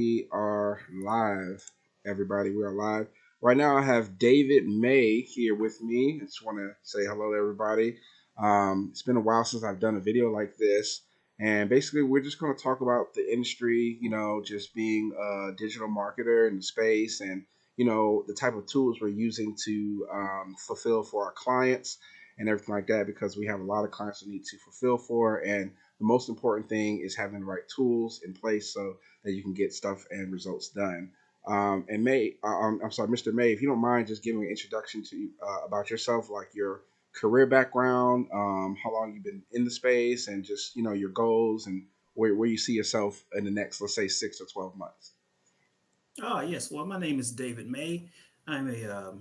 We are live, everybody. We are live. Right now, I have David May here with me. I just want to say hello to everybody. It's been a while since I've done a video like this. And basically, we're just going to talk about the industry, just being a digital marketer in the space and, the type of tools we're using to fulfill for our clients and everything like that because we have a lot of clients we need to fulfill for. And the most important thing is having the right tools in place so that you can get stuff and results done. And I'm sorry, Mr. May, if you don't mind just giving an introduction to about yourself, like your career background, how long you've been in the space, and just your goals and where you see yourself in the next, let's say, 6 or 12 months. Yes. Well, my name is David May. I'm a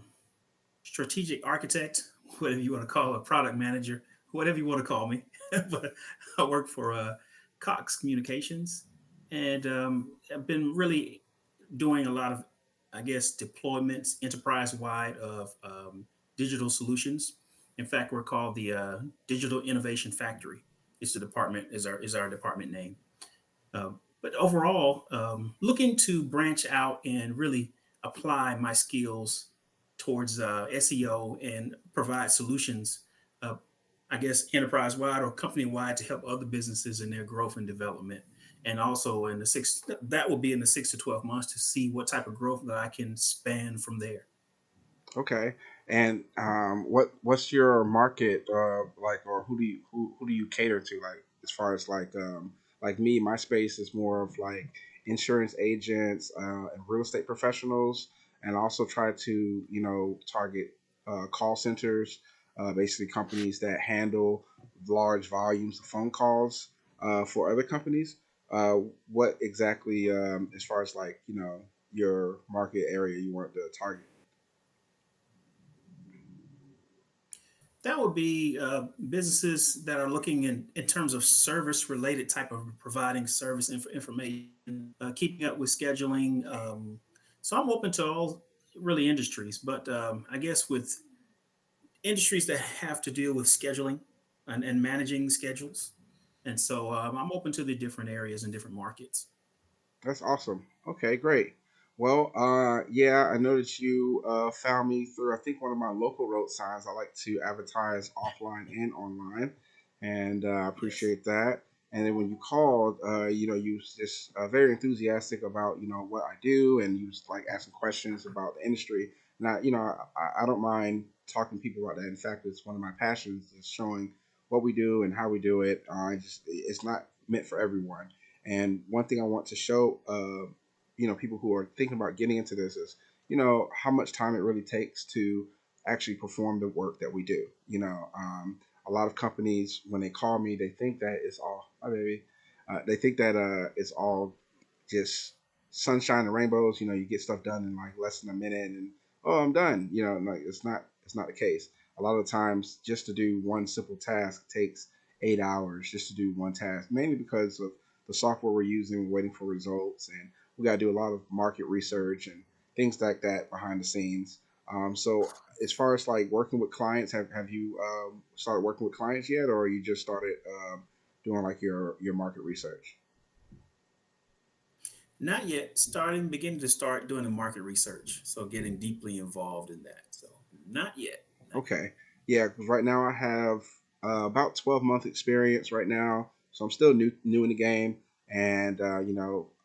strategic architect, whatever you want to call a product manager, whatever you want to call me. But I work for Cox Communications, and I've been really doing a lot of, I guess, deployments enterprise wide of digital solutions. In fact, we're called the Digital Innovation Factory. It's the department is our department name. But overall, looking to branch out and really apply my skills towards SEO and provide solutions, uh, I guess, enterprise wide or company wide to help other businesses in their growth and development. And also in the that will be in the 6 to 12 months to see what type of growth that I can span from there. Okay. And what's your market like, or who do you cater to, like, as far as like me, my space is more of like insurance agents and real estate professionals, and also try to target call centers, basically companies that handle large volumes of phone calls for other companies. Uh, what exactly, as far as like your market area you want to target? That would be businesses that are looking in terms of service related type of providing service information, keeping up with scheduling. So I'm open to all really industries, but I guess with industries that have to deal with scheduling and managing schedules. And so I'm open to the different areas and different markets. That's awesome. Okay, great. Well, yeah, I know that you found me through, I think, one of my local road signs. I like to advertise offline and online, and I Yes. appreciate that. And then when you called, you was just very enthusiastic about what I do, and you was like asking questions about the industry. Now, I don't mind talking to people about that. In fact, it's one of my passions is showing what we do and how we do it. It's not meant for everyone. And one thing I want to show, people who are thinking about getting into this is, how much time it really takes to actually perform the work that we do. A lot of companies, when they call me, they think that it's all, hi baby, they think that it's all just sunshine and rainbows. You get stuff done in like less than a minute, and oh, I'm done. Like it's not the case. A lot of times, just to do one simple task takes 8 hours just to do one task, mainly because of the software we're using, waiting for results, and we got to do a lot of market research and things like that behind the scenes. So as far as like working with clients, have you started working with clients yet, or you just started doing like your market research? Not yet. Beginning to start doing the market research. So getting deeply involved in that. So not yet. Not yet. Okay. Yeah, because right now I have about 12-month experience right now, so I'm still new in the game, and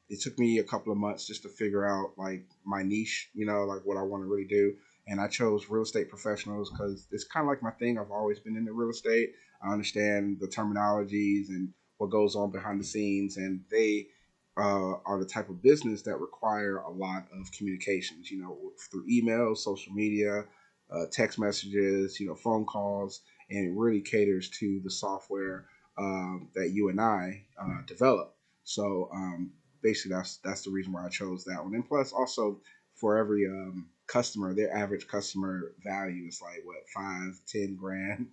it took me a couple of months just to figure out like my niche, like what I want to really do, and I chose real estate professionals because it's kind of like my thing. I've always been into real estate. I understand the terminologies and what goes on behind the scenes, and they are the type of business that require a lot of communications, through email, social media, text messages, phone calls, and it really caters to the software that you and I develop. So basically, that's the reason why I chose that one. And plus, also for every customer, their average customer value is like what 5, 10 grand,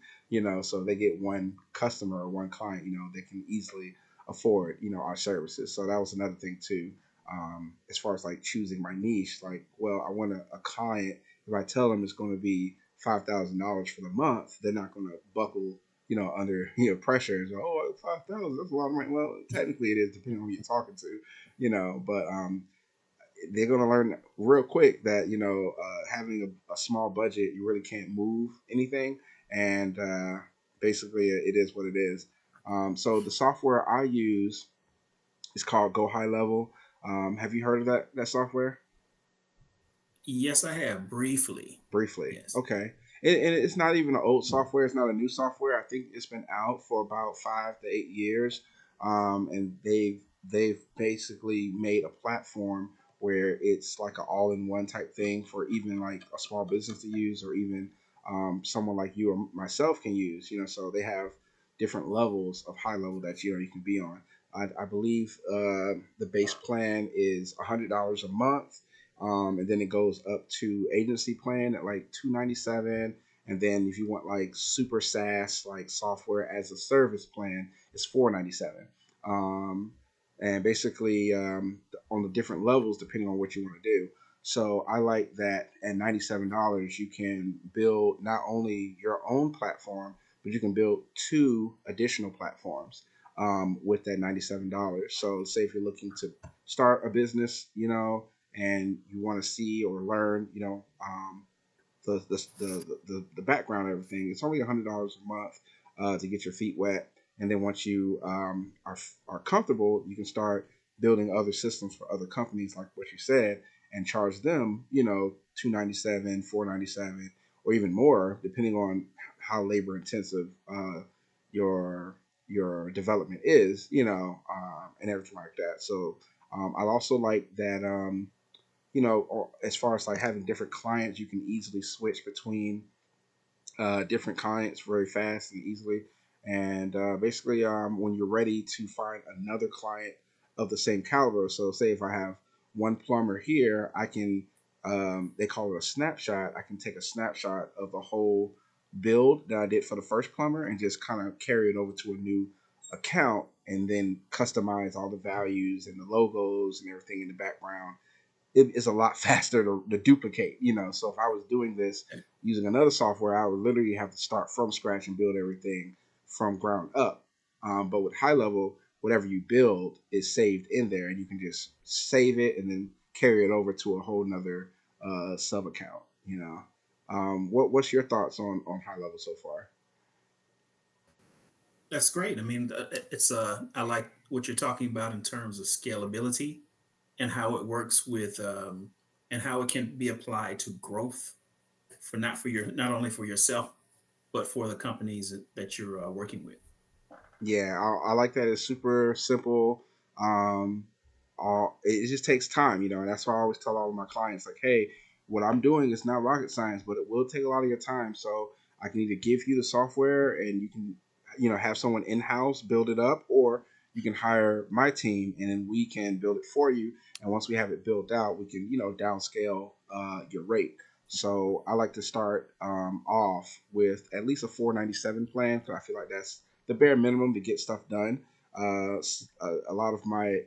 So they get one customer or one client, they can easily afford our services. So that was another thing too. As far as like choosing my niche, like, well, I want a client. If I tell them it's going to be $5,000 for the month, they're not going to buckle, under pressure. It's like, oh, 5,000, that's a lot of money. Well, technically it is, depending on who you're talking to, but they're going to learn real quick that having a small budget, you really can't move anything, and basically it is what it is. So the software I use is called Go High Level. Have you heard of that software? Yes, I have briefly. Briefly. Yes. Okay. And it's not even an old software. It's not a new software. I think it's been out for about 5 to 8 years. And they've basically made a platform where it's like an all-in-one type thing for even like a small business to use, or even someone like you or myself can use. So they have different levels of high level that you can be on. I believe the base plan is $100 a month, and then it goes up to agency plan at like 297, and then if you want like super SaaS, like software as a service plan, it's 497. um, and basically on the different levels depending on what you want to do. So I like that at $97 you can build not only your own platform, but you can build two additional platforms with that $97. So say if you're looking to start a business, and you want to see or learn, the background and everything, it's only $100 a month to get your feet wet. And then once you are comfortable, you can start building other systems for other companies, like what you said, and charge them, 297, 497, or even more, depending on how labor intensive your your development is, and everything like that. So I also like that. As far as like having different clients, you can easily switch between different clients very fast and easily. And basically, when you're ready to find another client of the same caliber, so say if I have one plumber here, I can, they call it a snapshot. I can take a snapshot of the whole build that I did for the first plumber and just kind of carry it over to a new account, and then customize all the values and the logos and everything in the background. It is a lot faster to duplicate, So if I was doing this using another software, I would literally have to start from scratch and build everything from ground up. But with high level, whatever you build is saved in there, and you can just save it and then carry it over to a whole nother sub account. What's your thoughts on high level so far? That's great. I mean, it's I like what you're talking about in terms of scalability and how it works with and how it can be applied to growth for not only for yourself but for the companies that you're working with. Yeah, I like that. It's super simple. Um, it just takes time, and that's why I always tell all of my clients, like, hey, what I'm doing is not rocket science, but it will take a lot of your time. So I can either give you the software and you can, have someone in house build it up, or you can hire my team and then we can build it for you. And once we have it built out, we can, downscale your rate. So I like to start off with at least a 497 plan, because I feel like that's the bare minimum to get stuff done. A lot of my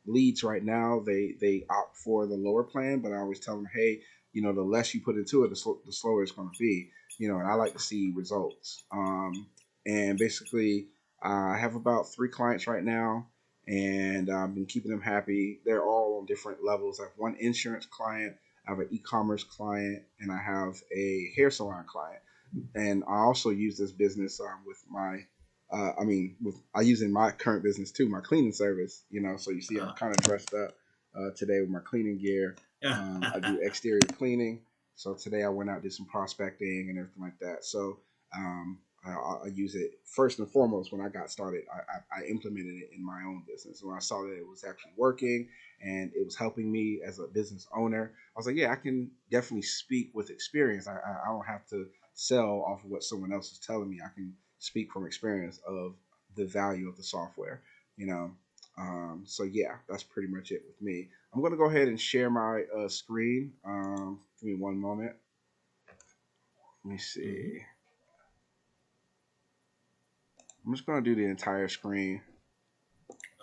leads right now, they opt for the lower plan, but I always tell them, hey, the less you put into it, the slower it's going to be. And I like to see results. And basically, I have about 3 clients right now, and I've been keeping them happy. They're all on different levels. I have one insurance client, I have an e-commerce client, and I have a hair salon client. And I also use this business with my I use in my current business too, my cleaning service. So you see, I'm Uh, kind of dressed up today with my cleaning gear. yeah. I do exterior cleaning. So today I went out, did some prospecting and everything like that. So I use it first and foremost. When I got started, I implemented it in my own business. When I saw that it was actually working and it was helping me as a business owner, I was like, yeah, I can definitely speak with experience. I don't have to sell off of what someone else is telling me. I can speak from experience of the value of the software, you know. So yeah, that's pretty much it with me. I'm gonna go ahead and share my screen. Give me one moment. Let me Mhm. see. I'm just gonna do the entire screen,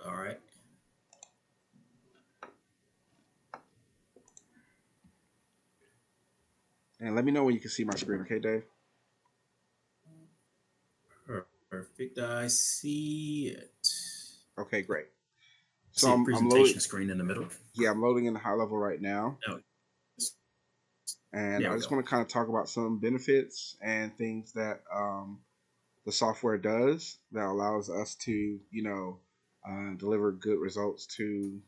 All right. and let me know when you can see my screen. Okay, Dave? it. I see it. Okay, great. I So see a I'm loading. presentation screen in the middle. Yeah, I'm loading in the high level right now, Oh, and there I we just go. want to kind of talk about some benefits and things that the software does that allows us to, deliver good results to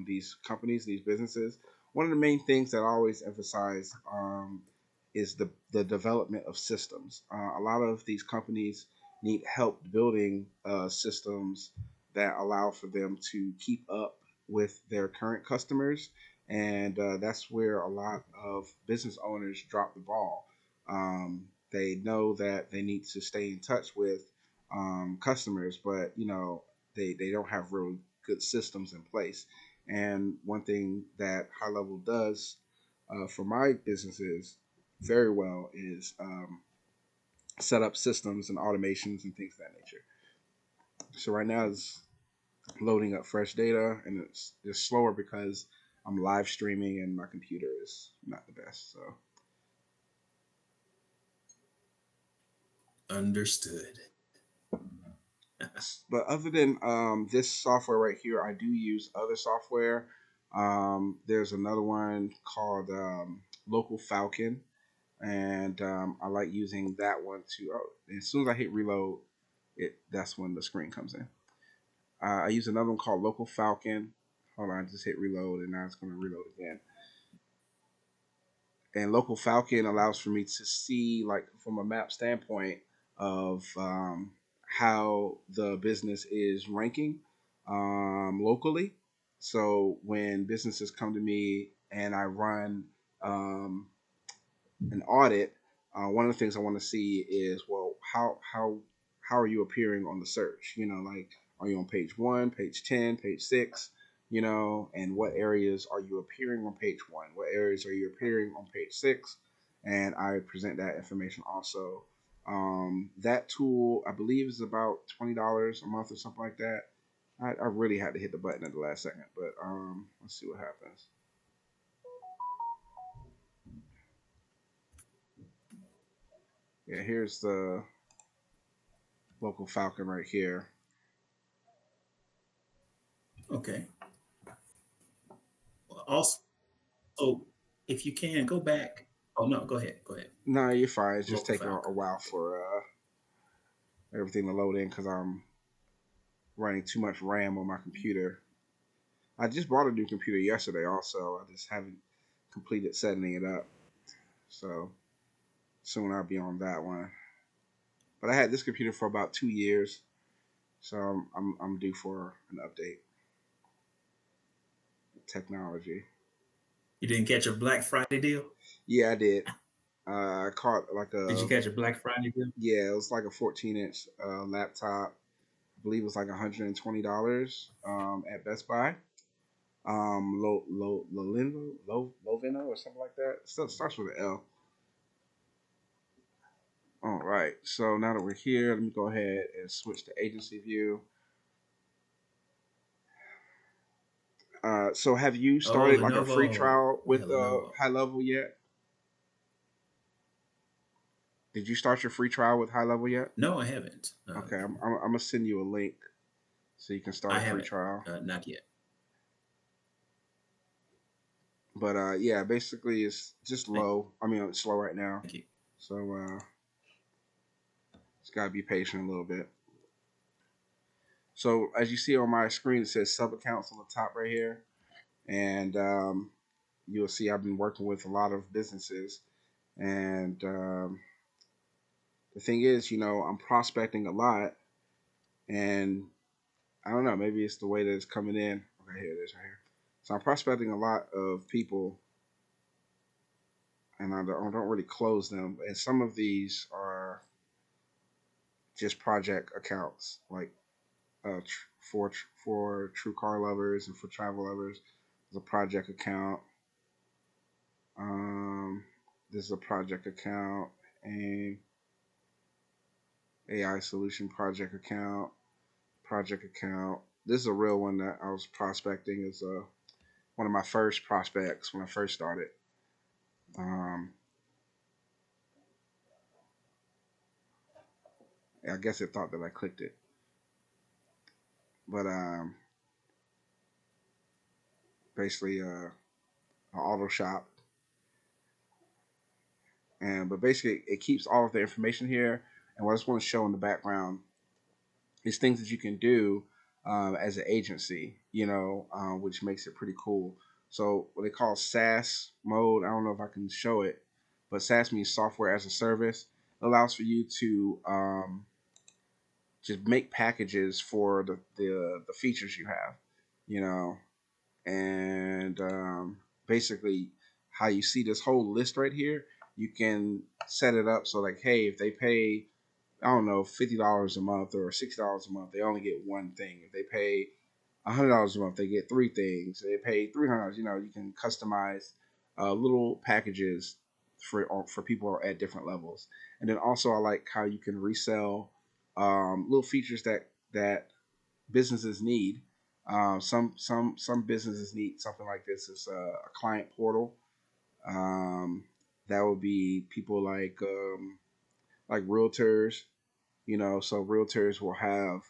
these companies, these businesses. One of the main things that I always emphasize is the development of systems. A lot of these companies need help building systems that allow for them to keep up with their current customers. And that's where a lot of business owners drop the ball. They know that they need to stay in touch with customers, but they don't have really good systems in place. And one thing that High Level does for my businesses very well is set up systems and automations and things of that nature. So right now it's loading up fresh data, and it's slower because I'm live streaming and my computer is not the best. So, Understood. but other than this software right here, I do use other software. There's another one called Local Falcon, and I like using that one too. Oh, as soon as I hit reload, that's when the screen comes in. I use another one called Local Falcon. Hold on, I just hit reload, and now it's going to reload again. And Local Falcon allows for me to see, like, from a map standpoint of how the business is ranking locally. So when businesses come to me and I run um, an audit, one of the things I want to see is, well, how are you appearing on the search? Like, are you on page 1, page 10, page 6? And what areas are you appearing on page 1? What areas are you appearing on page 6? And I present that information also. That tool, I believe, is about $20 a month or something like that. I really had to hit the button at the last second, but let's see what happens. Yeah, here's the Local Falcon right here. Okay. Also, if you can go back. Oh no, go ahead. Go ahead. No, you're fine. It's just Local taking a Falcon. while for everything to load in because I'm running too much RAM on my computer. I just bought a new computer yesterday. Also, I just haven't completed setting it up. So soon I'll be on that one. But I had this computer for about 2 years, so I'm due for an update. Technology. You didn't catch a Black Friday deal? Yeah, I did. I caught like Did you a catch a Black Friday deal? yeah, it was like a 14-inch laptop. I believe it was like $120 at Best Buy. Lovino or something like that. Still starts with an L. All right. So now that we're here, let me go ahead and switch to agency view. So have you Oh, started like a free Lenovo. trial Yeah, with Lenovo. High Level yet? Did you start your free trial with High Level yet? No, I haven't. Okay, I'm gonna send you a link so you can start I a free haven't. trial. Not yet. But yeah, basically it's just Thank, low. I mean, it's slow right now, thank you. so just gotta be patient a little bit. So as you see on my screen, it says sub accounts on the top right here, and you'll see I've been working with a lot of businesses, and the thing is, I'm prospecting a lot, and I don't know, maybe it's the way that it's coming in. Okay, here it is right here. So I'm prospecting a lot of people, and I don't really close them. And some of these are just project accounts, like for true car lovers and for travel lovers. There's a project account. Um, this is a project account, and AI solution project account, project account. This is a real one that I was prospecting. Is one of my first prospects when I first started. Um, I guess it thought that I clicked it, but basically an auto shop, and but basically it keeps all of the information here. And what I just want to show in the background is things that you can do as an agency, which makes it pretty cool. So what they call SaaS mode, I don't know if I can show it, but SaaS means software as a service. It allows for you to just make packages for the features you have, you know, and basically how you see this whole list right here, you can set it up so like, hey, if they pay, I don't know, $50 a month or $60 a month, they only get one thing. If they pay $100 a month, they get three things. They pay $300. You can customize little packages for people at different levels. And then also, I like how you can resell little features that businesses need. Some businesses need something like this. It's a client portal. Um, that would be people like realtors. So realtors will have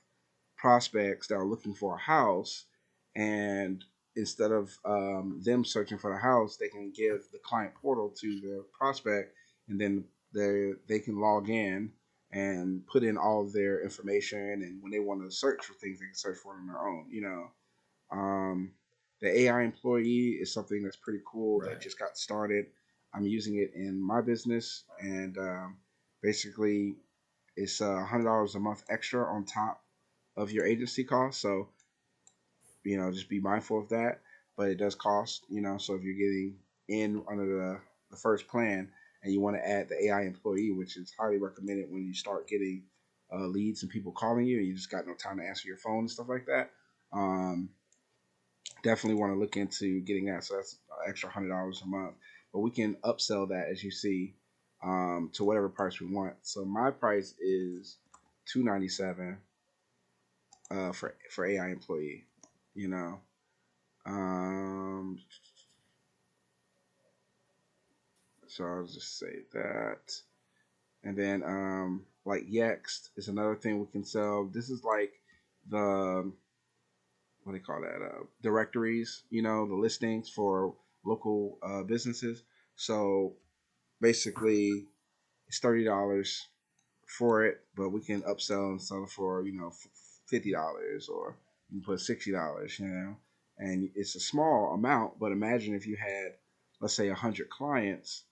prospects that are looking for a house, and instead of them searching for the house, they can give the client portal to the prospect, and then they can log in and put in all of their information. And when they want to search for things, they can search for it on their own. Um, the AI employee is something that's pretty cool that Right. just got started. I'm using it in my business, and basically, it's $100 a month extra on top of your agency cost. So, just be mindful of that. But it does cost, so if you're getting in under the first plan and you want to add the AI employee, which is highly recommended when you start getting leads and people calling you and you just got no time to answer your phone and stuff like that, um, definitely want to look into getting that. So that's an extra $100 a month. But we can upsell that, as you see, to whatever price we want. So my price is $297 for AI employee. You know, um, so I'll just say that, and then like YEXT is another thing we can sell. This is like the what do they call that? Directories. The listings for local businesses. So basically, it's $30 for it, but we can upsell and sell it for $50, or you can put $60. And it's a small amount, but imagine if you had, let's say, 100 clients,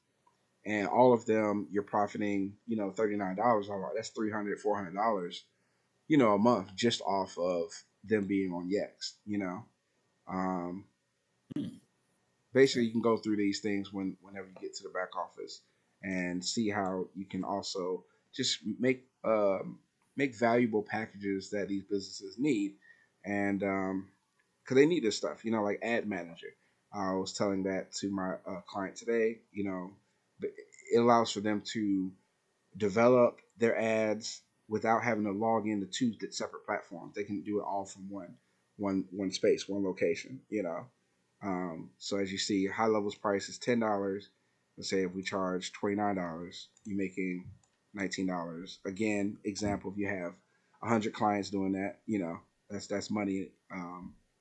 and all of them you're profiting $39. All right, that's $300, $400 a month just off of them being on Yext. Um, Hmm. Basically Okay. you can go through these things whenever you get to the back office and see how you can also just make valuable packages that these businesses need, and because they need this stuff, like ad manager. I was telling that to my client today. It allows for them to develop their ads without having to log into two separate platforms. They can do it all from one space, one location. So as you see, high levels price is $10. Let's say if we charge $29, you're making $19. Again, example, if you have 100 clients doing that, that's money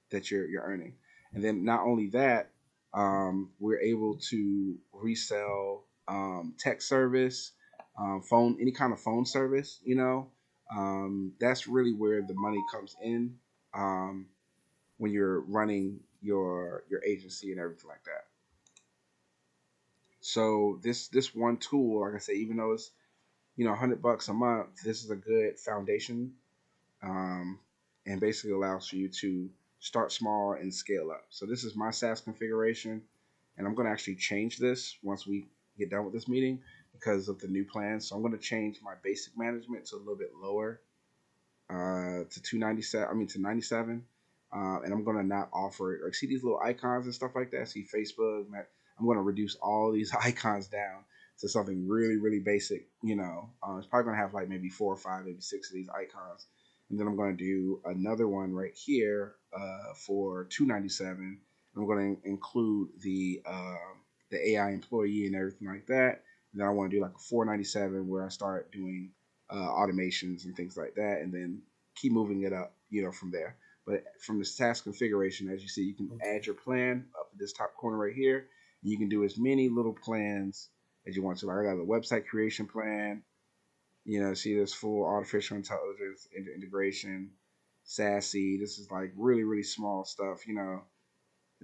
that you're earning. And then not only that, we're able to resell tech service, phone, any kind of phone service. That's really where the money comes in. Um, when you're running your agency and everything like that. So this one tool, like I say, even though it's $100 a month, this is a good foundation, um, and basically allows for you to start small and scale up. So this is my SaaS configuration, and I'm going to actually change this once we get done with this meeting because of the new plan. So I'm going to change my basic management to a little bit lower, to 297. I mean to 97. And I'm gonna not offer it. Like, see these little icons and stuff like that. See Facebook. I'm gonna reduce all these icons down to something really, really basic. It's probably gonna have like maybe 4 or 5, maybe 6 of these icons. And then I'm gonna do another one right here for 297. I'm gonna include the AI employee and everything like that. And then I want to do like a 497 where I start doing automations and things like that, and then keep moving it up, from there. But from this task configuration, as you see, you can Okay. add your plan up at this top corner right here. And you can do as many little plans as you want to. Like I got a website creation plan. See this full artificial intelligence integration, SASE. This is like really, really small stuff, in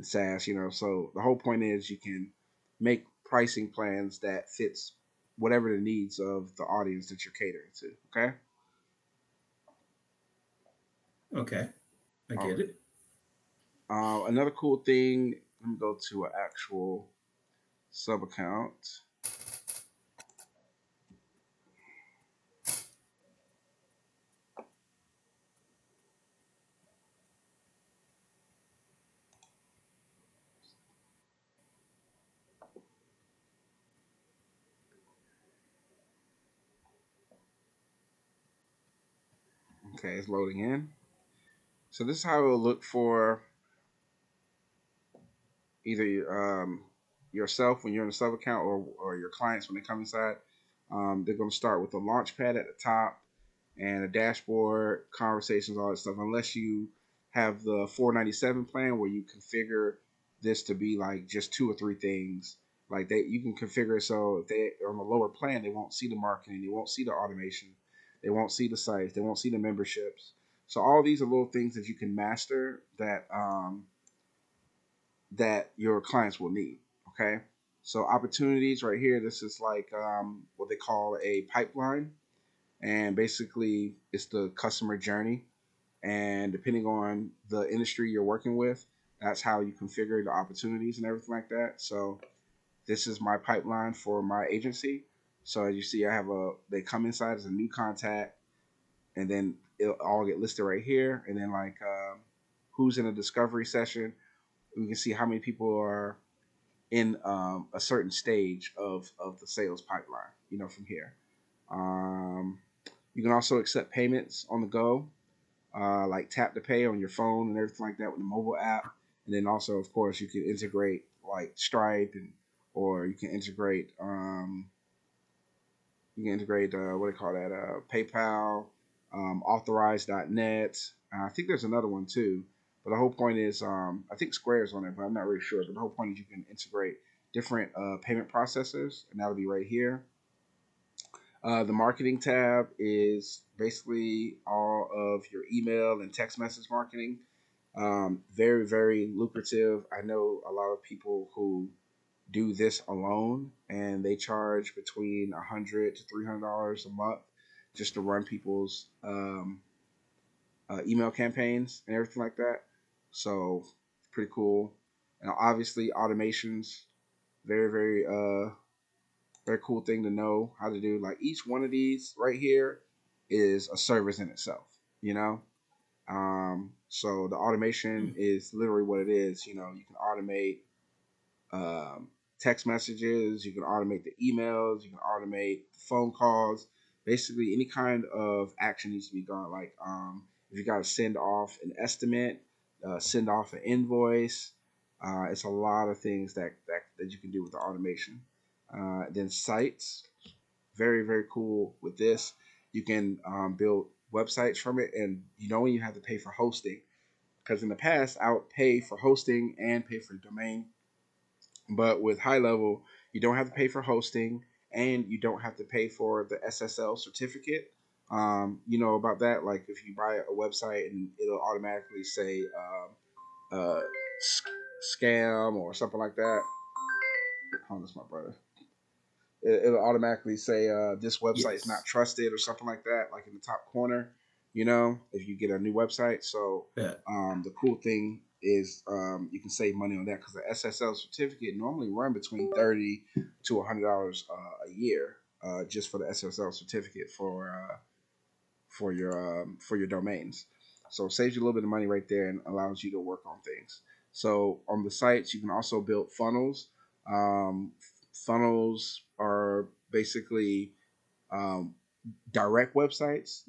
SaaS, So the whole point is you can make pricing plans that fits whatever the needs of the audience that you're catering to. Okay. Okay. I All get right. it. Another cool thing. Let me go to an actual sub account. Okay, it's loading in. So this is how it will look for either yourself when you're in a sub account, or your clients when they come inside. They're going to start with a launch pad at the top and a dashboard, conversations, all that stuff. Unless you have the 497 plan where you configure this to be like just two or three things. Like you can configure it so if they are on the lower plan, they won't see the marketing, they won't see the automation, they won't see the sites, they won't see the memberships. So all these are little things that you can master that your clients will need. Okay. So opportunities right here. This is like what they call a pipeline, and basically it's the customer journey. And depending on the industry you're working with, that's how you configure the opportunities and everything like that. So this is my pipeline for my agency. So as you see, they come inside as a new contact, and then it'll all get listed right here. And then like who's in a discovery session, we can see how many people are in a certain stage of the sales pipeline, from here. Um, you can also accept payments on the go, like tap to pay on your phone and everything like that with the mobile app. And then also, of course, you can integrate like Stripe, or you can integrate what do you call that? PayPal, Authorize.net. I think there's another one too. But the whole point is, I think Square is on it, but I'm not really sure. But the whole point is you can integrate different payment processors, and that'll be right here. The marketing tab is basically all of your email and text message marketing. Very, very lucrative. I know a lot of people who do this alone, and they charge between $100 to $300 a month just to run people's email campaigns and everything like that. So pretty cool. And obviously, automations, very, very, very cool thing to know how to do. Like each one of these right here is a service in itself, you know. So the automation Hmm. is literally what it is. You can automate um, text messages, you can automate the emails, you can automate the phone calls. Basically, any kind of action needs to be done. Like if you got to send off an estimate, send off an invoice, it's a lot of things that you can do with the automation. Then sites, very very cool with this. You can build websites from it, and when you have to pay for hosting, because in the past I would pay for hosting and pay for domain, but with high level, you don't have to pay for hosting, and you don't have to pay for the SSL certificate. You know about that? Like if you buy a website and it'll automatically say uh, scam or something like that. Oh, that's my brother. It'll automatically say this website is not Yes. trusted or something like that, like in the top corner, if you get a new website. So Yeah. the cool thing is you can save money on that, because the SSL certificate normally run between $30 to $100 a year, just for the SSL certificate for your domains. So it saves you a little bit of money right there and allows you to work on things. So on the sites, you can also build funnels. Um, Funnels are basically um, direct websites.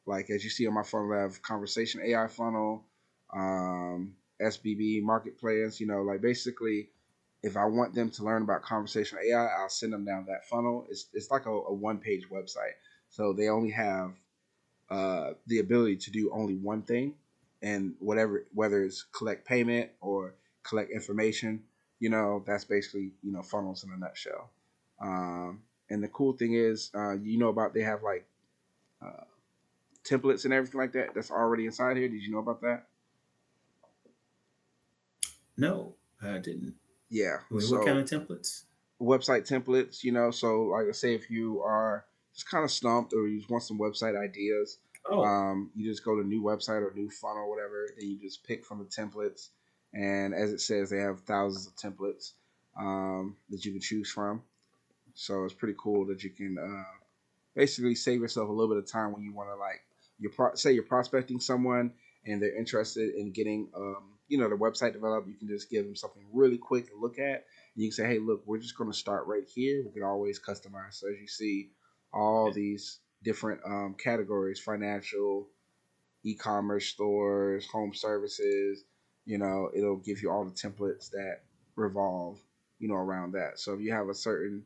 Like as you see on my funnel, I have conversation AI funnel, SBB marketplace. Like basically if I want them to learn about conversational AI, I'll send them down that funnel. It's like a one page website, so they only have the ability to do only one thing, and whatever, whether it's collect payment or collect information, that's basically funnels in a nutshell. And the cool thing is, about they have like uh, templates and everything like that that's already inside here. Did you know about that? No, I didn't. Yeah. Wait, what kind So of templates? website templates, so like I say, if you are just kind of stumped or you just want some website ideas, Oh, you just go to new website or new funnel or whatever, then you just pick from the templates. And as it says, they have thousands of templates that you can choose from. So it's pretty cool that you can basically save yourself a little bit of time when you want to, like, say you're prospecting someone and they're interested in getting the website developed. You can just give them something really quick to look at. And you can say, hey, look, we're just going to start right here. We can always customize. So as you see, all okay. these different categories: financial, e-commerce stores, home services. It'll give you all the templates that revolve, around that. So if you have a certain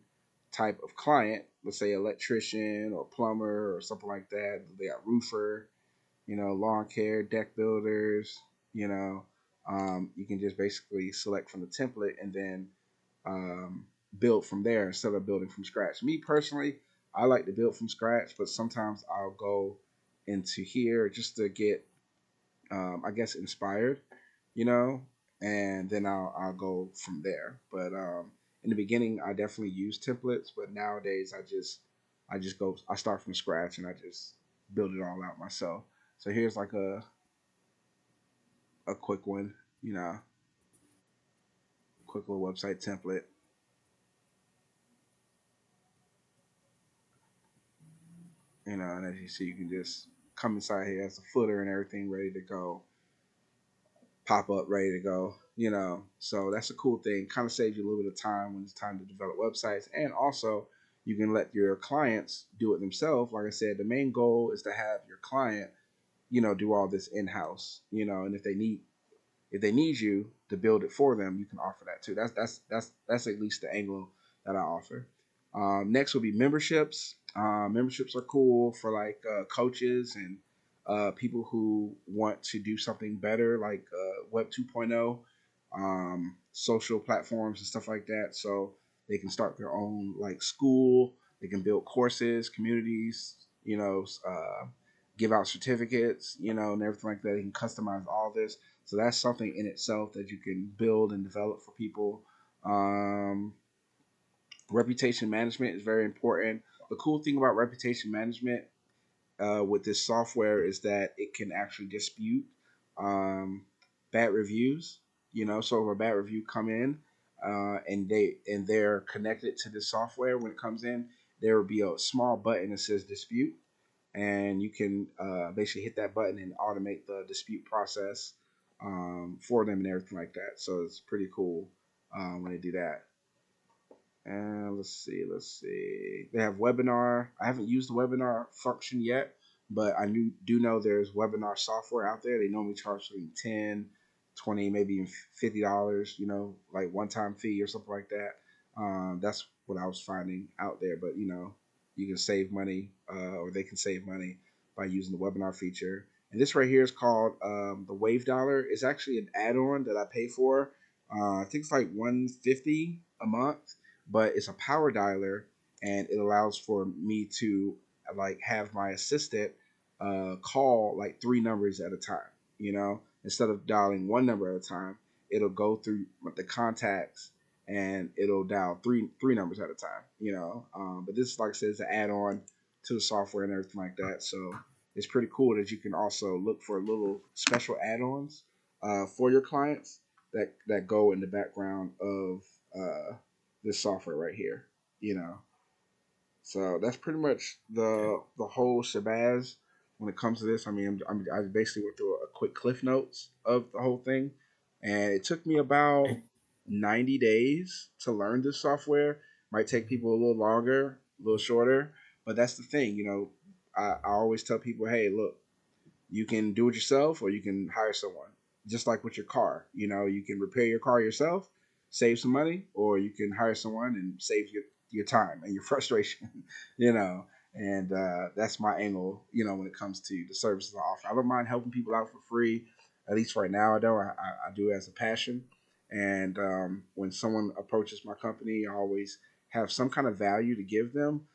type of client, let's say electrician or plumber or something like that, they got roofer, lawn care, deck builders, you can just basically select from the template and then build from there instead of building from scratch. Me personally, I like to build from scratch, but sometimes I'll go into here just to get, I guess, inspired, you know, and then I'll go from there. But in the beginning, I definitely use templates, but nowadays I start from scratch and I just build it all out myself. So here's like a quick one, you know, quick little website template, and as you see, you can just come inside here as a footer and everything ready to go, pop up ready to go, So that's a cool thing. Kind of saves you a little bit of time when it's time to develop websites. And also, you can let your clients do it themselves. Like I said, the main goal is to have your client, do all this in house, and if they need you to build it for them, you can offer that too. That's at least the angle that I offer. Next will be memberships. Memberships are cool for like coaches and people who want to do something better, like Web 2.0, social platforms and stuff like that. So they can start their own like school. They can build courses, communities. Give out certificates. And everything like that. They can customize all this, so that's something in itself that you can build and develop for people. Um, Reputation management is very important. The cool thing about reputation management with this software is that it can actually dispute um, bad reviews. So if a bad review come in and they're connected to the software when it comes in, there will be a small button that says dispute, and you can basically hit that button and automate the dispute process for them and everything like that. So it's pretty cool when they do that. And let's see. They have webinar. I haven't used the webinar function yet, but do know there's webinar software out there. They normally charge between 10, 20, maybe even $50. Like one time fee or something like that. That's what I was finding out there. But you can save money, or they can save money by using the webinar feature. And this right here is called the Wave Dollar. It's actually an add-on that I pay for. I think it's like 150 a month, but it's a power dialer, and it allows for me to like have my assistant call like three numbers at a time. Instead of dialing one number at a time, it'll go through the contacts and it'll dial three numbers at a time. But this, like I said, is an add-on to the software and everything like that. So it's pretty cool that you can also look for little special add-ons for your clients that go in the background of this software right here. You know, so that's pretty much Okay. the whole shabazz when it comes to this. I mean, I basically went through a quick cliff notes of the whole thing, and it took me about Okay. 90 days to learn this software. Might take people a little longer, a little shorter, but that's the thing. I always tell people, hey, look, you can do it yourself or you can hire someone. Just like with your car, you can repair your car yourself, save some money, or you can hire someone and save your time and your frustration, you know. And that's my angle, when it comes to the services I offer. I don't mind helping people out for free. At least right now, I don't. I do it as a passion. And when someone approaches my company, I always have some kind of value to give them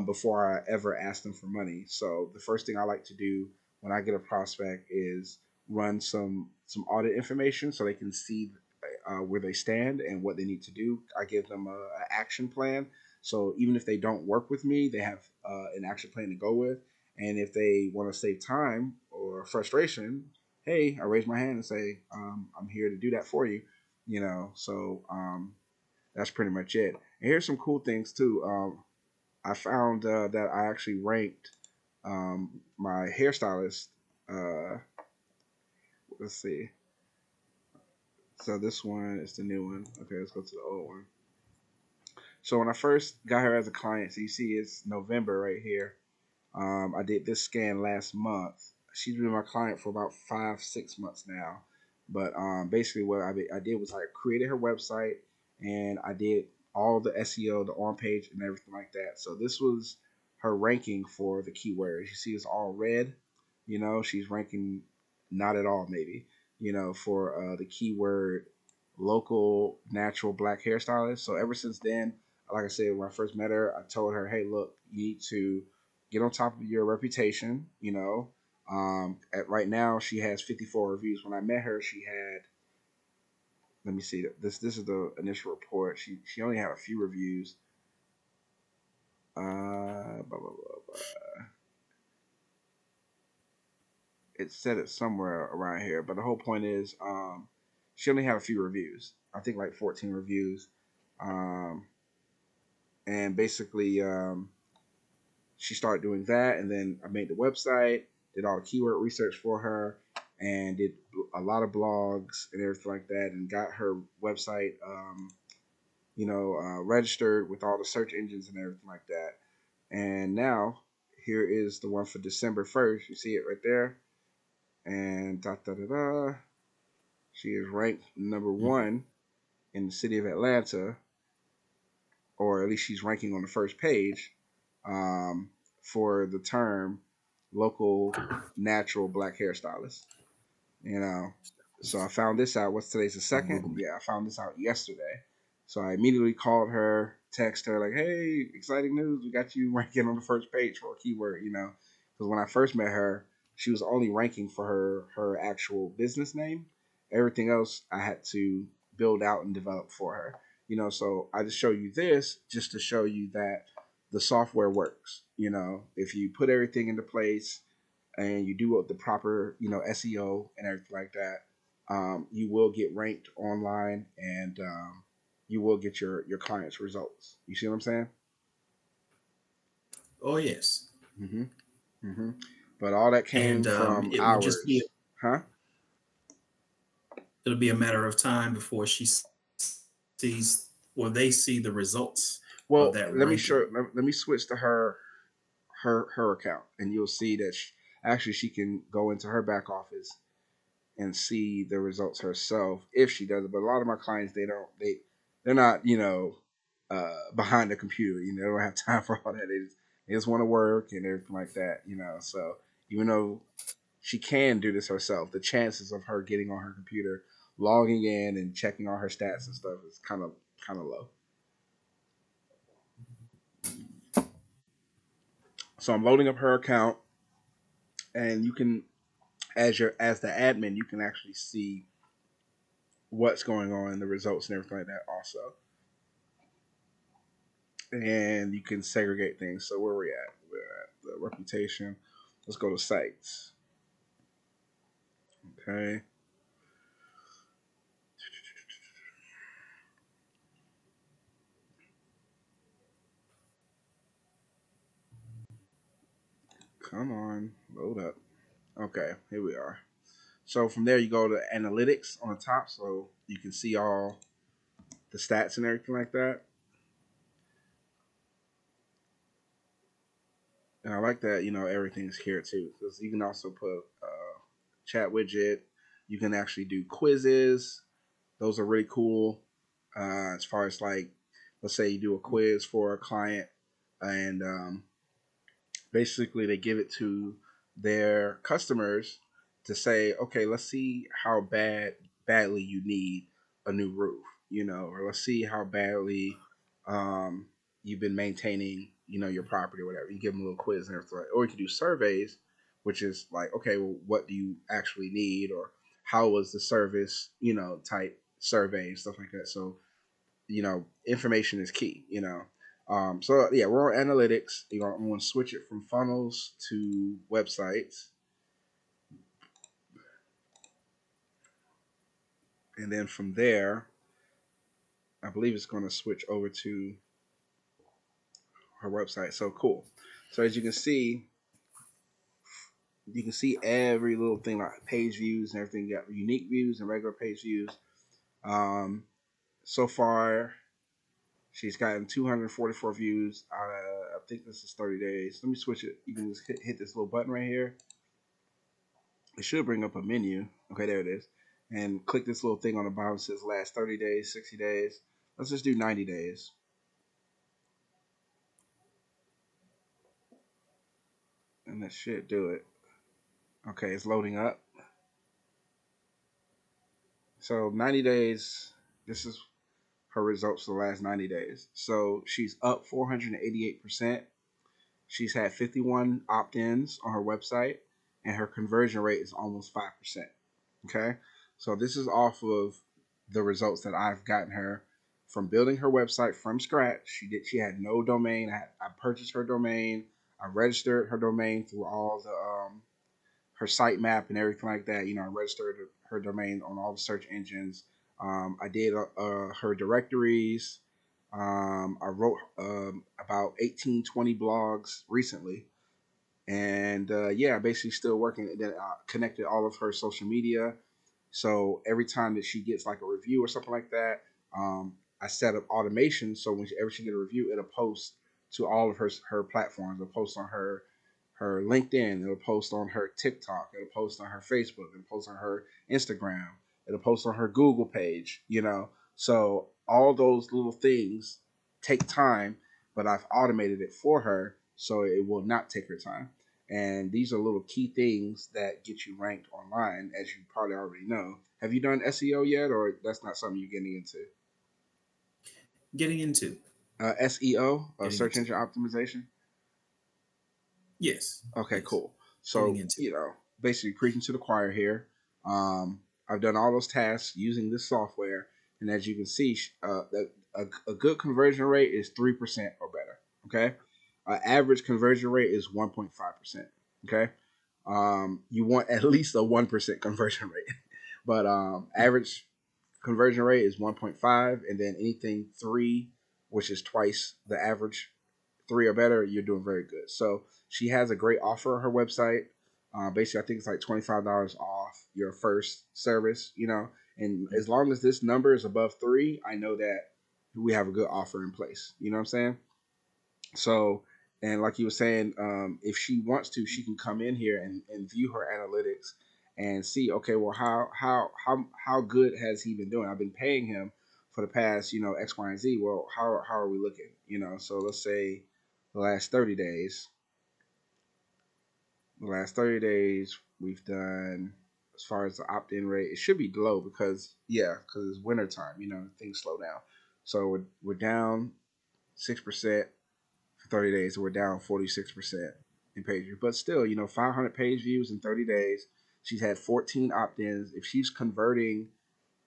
before I ever ask them for money. So the first thing I like to do when I get a prospect is run some audit information so they can see where they stand and what they need to do. I give them a action plan. So even if they don't work with me, they have an action plan to go with. And if they want to save time or frustration, hey, I raise my hand and say, I'm here to do that for you. So that's pretty much it. And here's some cool things too. I found that I actually ranked my hairstylist. Uh, let's see. So this one is the new one. Okay, let's go to the old one. So when I first got her as a client, so you see it's November right here. I did this scan last month. She's been my client for about 5, 6 months now. But basically, what I did was I created her website and I did all the SEO, the on page, and everything like that. So this was her ranking for the keywords. You see, it's all red. She's ranking not at all, maybe. For the keyword local natural black hairstylist. So ever since then, like I said, when I first met her, I told her, hey, look, you need to get on top of your reputation. At right now she has 54 reviews. When I met her, she had, let me see, this is the initial report. She only had a few reviews. Blah, blah, blah, blah. It said it somewhere around here, but the whole point is, she only had a few reviews. I think like 14 reviews. Um, and basically, she started doing that, and then I made the website, did all the keyword research for her, and did a lot of blogs and everything like that, and got her website, registered with all the search engines and everything like that. And now here is the one for December 1st. You see it right there, and da da da da. She is ranked number Mhm. one in the city of Atlanta, or at least she's ranking on the first page um, for the term local natural black hairstylist. You know, so I found this out. What's today's the On second? Google. Yeah, I found this out yesterday. So I immediately called her, text her like, "Hey, exciting news! We got you ranking on the first page for a keyword." Because when I first met her, she was only ranking for her actual business name. Everything else I had to build out and develop for her. So I just show you this just to show you that the software works. If you put everything into place and you do the proper, SEO and everything like that, you will get ranked online, and you will get your clients' results. You see what I'm saying? Oh yes, hmm hmm But all that and came from it will just be hours, huh? it'll be a matter of time before she sees or they see the results of Well, that let me ranking. show. Let me switch to her account, and you'll see that actually she can go into her back office and see the results herself if she does it. But a lot of my clients, they don't, they're not, behind the computer. They don't have time for all that. They just want to work and everything like that. So even though she can do this herself, the chances of her getting on her computer, logging in and checking all her stats and stuff is kind of low. So I'm loading up her account, and you can, as the admin, you can actually see what's going on in the results and everything like that also. And you can segregate things. So where we at? We're at the reputation. Let's go to sites. Okay. Come on, load up. Okay, here we are. So from there, you go to analytics on the top, so you can see all the stats and everything like that. And I like that, everything's here too, because you can also put chat widget. You can actually do quizzes. Those are really cool. As far as like, let's say you do a quiz for a client, and basically they give it to their customers to say, okay, let's see how badly you need a new roof, or let's see how badly um, you've been maintaining, your property or whatever. You give them a little quiz and everything, or you can do surveys, which is like, okay, well, what do you actually need, or how was the service, type survey and stuff like that. So information is key, so yeah, we're on analytics. I'm going to switch it from funnels to websites, and then from there, I believe it's going to switch over to her website. So cool. So as you can see every little thing like page views and everything. You got unique views and regular page views. Um, so far, she's gotten 244 views. I think this is 30 days. Let me switch it. You can just hit this little button right here. It should bring up a menu. Okay, there it is. And click this little thing on the bottom that says last 30 days, 60 days. Let's just do 90 days. And that should do it. Okay, it's loading up. So 90 days, this is her results for the last 90 days. So she's up 488%. She's had 51 opt ins on her website, and her conversion rate is almost 5%. Okay. So this is off of the results that I've gotten her from building her website from scratch. She had no domain. I purchased her domain. I registered her domain through all the her sitemap and everything like that. I registered her domain on all the search engines. I did her directories. I wrote about 18, 20 blogs recently. And yeah, basically still working. And then connected all of her social media. So every time that she gets like a review or something like that, I set up automation. So whenever she get a review, it'll post to all of her platforms. It'll post on her LinkedIn. It'll post on her TikTok. It'll post on her Facebook. It'll post on her Instagram. It'll post on her Google page. So all those little things take time, but I've automated it for her, so it will not take her time. And these are little key things that get you ranked online, as you probably already know. Have you done SEO yet, or that's not something you're getting into? Getting into. SEO, Getting search into. engine optimization. Yes. Okay, Yes. cool. Getting So, into. basically preaching to the choir here. I've done all those tasks using this software, and as you can see, a good conversion rate is 3% or better. Okay, average conversion rate is 1.5%. Okay, you want at least a 1% conversion rate, but average conversion rate is 1.5, and then anything three, which is twice the average, three or better, you're doing very good. So she has a great offer on her website. Basically, I think it's like $25 off your first service. And as long as this number is above three, I know that we have a good offer in place. You know what I'm saying? So, and like you were saying, if she wants to, she can come in here and view her analytics and see, okay, well, how good has he been doing? I've been paying him for the past, X, Y, and Z. Well, how are we looking? So let's say the last 30 days. The last 30 days, we've done, as far as the opt-in rate, it should be low because it's winter time. Things slow down. So we're down 6% for 30 days. We're down 46% in page views. But still, 500 page views in 30 days. She's had 14 opt-ins. If she's converting,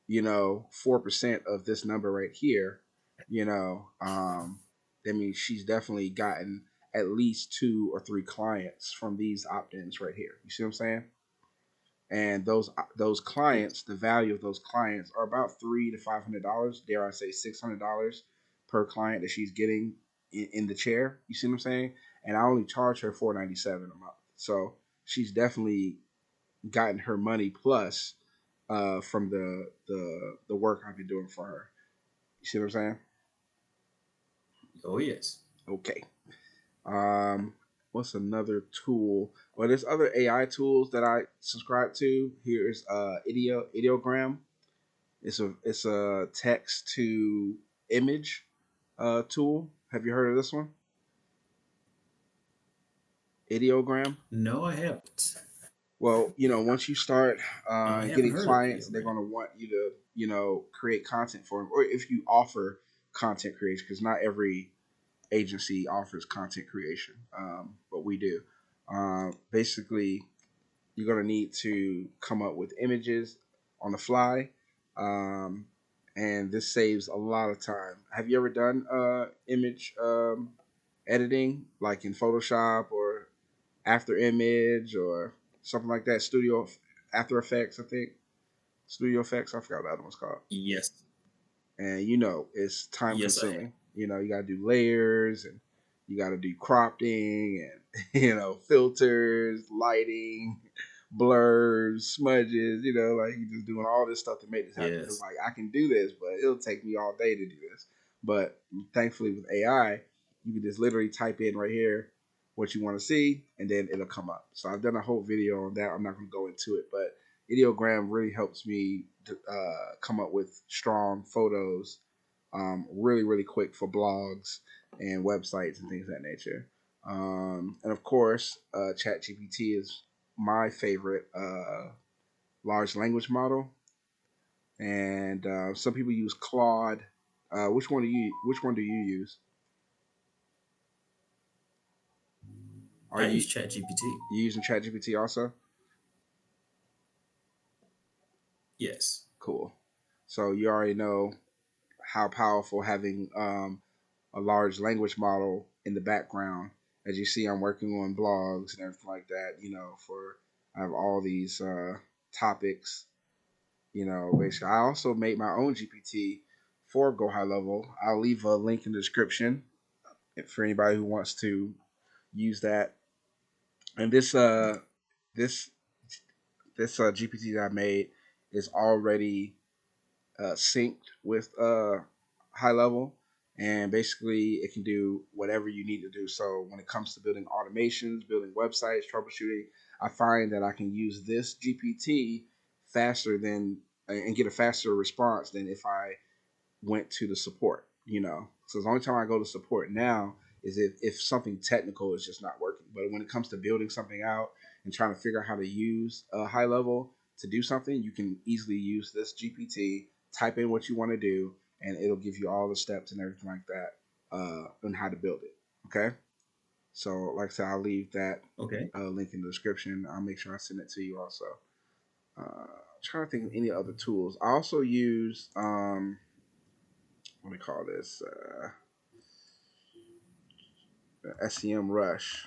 4% of this number right here, that means she's definitely gotten at least two or three clients from these opt-ins right here. You see what I'm saying? And those Yes. clients, the value of those clients are about $300 to $500. Dare I say $600 per client that she's getting in the chair. You see what I'm saying? And I only charge her $497 a month. So she's definitely gotten her money plus from the work I've been doing for her. You see what I'm saying? Oh yes. Okay. Um, what's another tool? Well, there's other AI tools that I subscribe to. Here's Ideogram. It's a text to image tool. Have you heard of this one? Ideogram. No, I haven't. Well, once you start I haven't getting heard of clients, they're Ideogram. going to want you to, create content for them, or if you offer content creation, because not every agency offers content creation, but we do. Basically, you're going to need to come up with images on the fly, um, and this saves a lot of time. Have you ever done image editing, like in Photoshop or After Image or something like that? Studio After Effects, I think. Studio Effects. I forgot what the other one's called. Yes. And it's time Yes, I have. consuming. You got to do layers, and you got to do cropping, and filters, lighting, blurs, smudges. Like you just doing all this stuff to make this happen. Because Yes. like I can do this, but it'll take me all day to do this. But thankfully with AI, you can just literally type in right here what you want to see, and then it'll come up. So I've done a whole video on that. I'm not going to go into it, but Ideogram really helps me to, come up with strong photos really, really quick for blogs and websites and things of that nature. And of course, ChatGPT is my favorite large language model. And some people use Claude. Which one do you use? Are I you use ChatGPT. you using ChatGPT also? Yes. Cool. So you already know how powerful having a large language model in the background. As you see, I'm working on blogs and everything like that. For I have all these topics. Basically, I also made my own GPT for Go High Level. I'll leave a link in the description for anybody who wants to use that. And this this GPT that I made is already synced with high level, and basically it can do whatever you need to do. So when it comes to building automations, building websites, troubleshooting, I find that I can use this GPT faster than and get a faster response than if I went to the support. So the only time I go to support now is if something technical is just not working. But when it comes to building something out and trying to figure out how to use a high level to do something, you can easily use this GPT, type in what you want to do, and it'll give you all the steps and everything like that on how to build it. Okay. So, like I said, I'll leave that Okay. link in the description. I'll make sure I send it to you also. Trying to think of any other tools. I also use what do we call this? SEM Rush.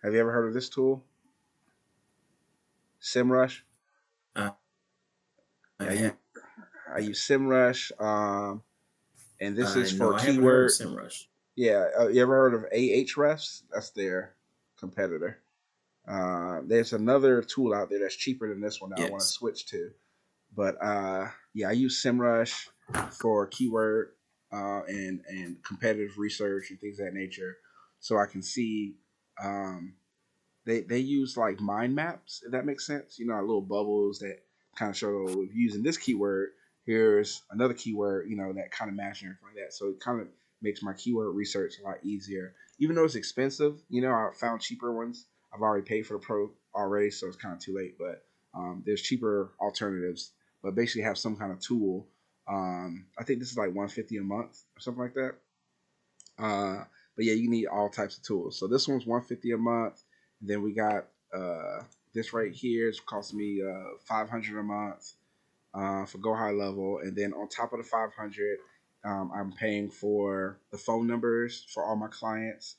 Have you ever heard of this tool? SEMrush. I, I Yeah, have. I use SEMrush, and this is I for know I haven't heard of keyword. SEMrush. Yeah, you ever heard of Ahrefs? That's their competitor. There's another tool out there that's cheaper than this one that I want to Yes. switch to. But yeah, I use SEMrush for keyword and competitive research and things of that nature, so I can see um, they use like mind maps, if that makes sense. Little bubbles that kind of show if you're using this keyword, here's another keyword, that kind of matches and everything like that. So it kind of makes my keyword research a lot easier. Even though it's expensive, I found cheaper ones. I've already paid for the pro already, so it's kind of too late. But there's cheaper alternatives, but basically have some kind of tool. I think this is like 150 a month or something like that. But yeah, you need all types of tools. So this one's 150 a month. Then we got this right here. It's costing me 500 a month for Go High Level, and then on top of the 500, I'm paying for the phone numbers for all my clients.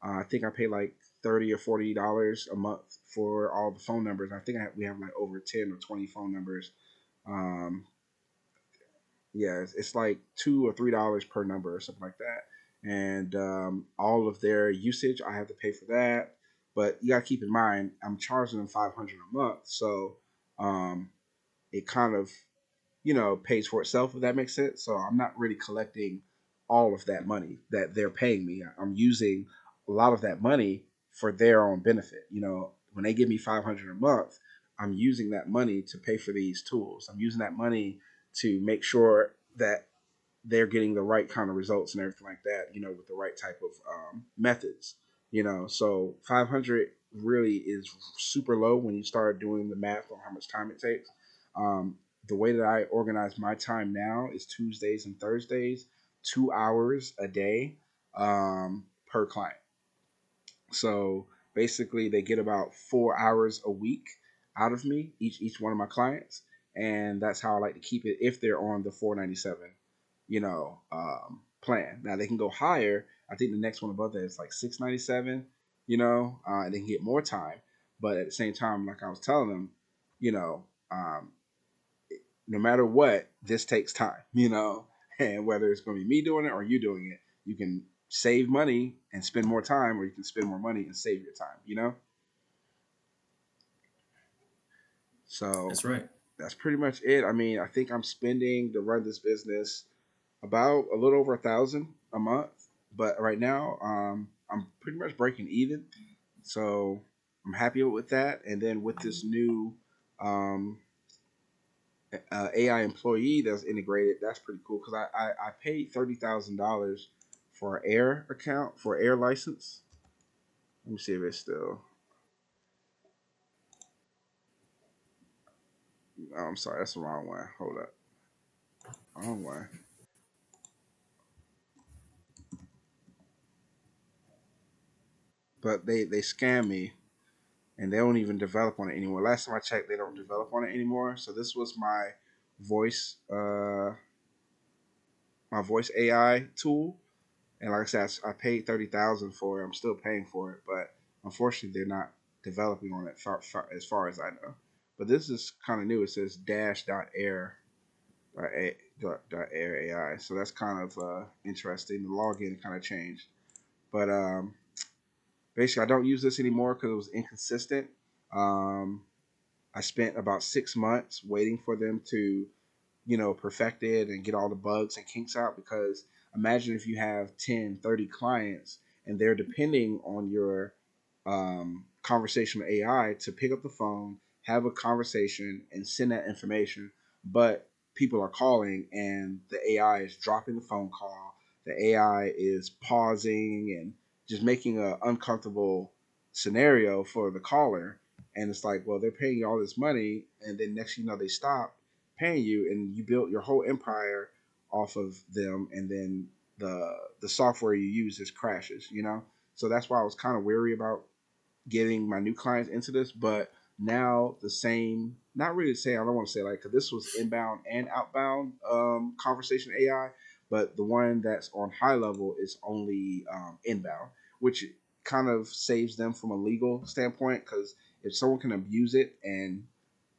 I think I pay like $30 or $40 a month for all the phone numbers. I think we have like over 10 or 20 phone numbers. Um, yeah, it's like $2 or $3 per number or something like that. And all of their usage, I have to pay for that. But you gotta keep in mind, I'm charging them 500 a month, so um, it kind of pays for itself, if that makes sense. So I'm not really collecting all of that money that they're paying me. I'm using a lot of that money for their own benefit. When they give me 500 a month, I'm using that money to pay for these tools. I'm using that money to make sure that they're getting the right kind of results and everything like that, with the right type of methods, So 500 really is super low when you start doing the math on how much time it takes. Um, the way that I organize my time now is Tuesdays and Thursdays, 2 hours a day per client. So basically, they get about 4 hours a week out of me, each one of my clients, and that's how I like to keep it if they're on the 497, plan. Now they can go higher. I think the next one above that is like 697, and they can get more time. But at the same time, like I was telling them, you know, um, no matter what, this takes time, and whether it's going to be me doing it or you doing it, you can save money and spend more time, or you can spend more money and save your time. So That's right. that's pretty much it. I mean, I think I'm spending to run this business about a little over 1,000 a month, but right now, I'm pretty much breaking even. So I'm happy with that. And then with this new um, AI employee that's integrated, that's pretty cool because I paid $30,000 for air account for air license. Let me see if it's still. Oh, I'm sorry, that's the wrong one. Hold up, wrong one. But they scam me and they don't even develop on it anymore. Last time I checked, they don't develop on it anymore. So this was voice, uh, my voice AI tool, and like I said, I paid 30,000 for it. I'm still paying for it, but unfortunately, they're not developing on it as far as I know. But this is kind of new. It says dash.air air AI, so that's kind of interesting. The login kind of changed, but basically, I don't use this anymore because it was inconsistent. Um, I spent about 6 months waiting for them to perfect it and get all the bugs and kinks out, because imagine if you have 10, 30 clients and they're depending on your conversational AI to pick up the phone, have a conversation, and send that information. But people are calling and the AI is dropping the phone call. The AI is pausing and just making an uncomfortable scenario for the caller. And it's like, well, they're paying you all this money, and then next you know they stop paying you, and you built your whole empire off of them, and then the software you use just crashes. So that's why I was kind of weary about getting my new clients into this. But now the same, not really the same, I don't want to say like, because this was inbound and outbound conversation AI, but the one that's on high level is only inbound, which kind of saves them from a legal standpoint, because if someone can abuse it and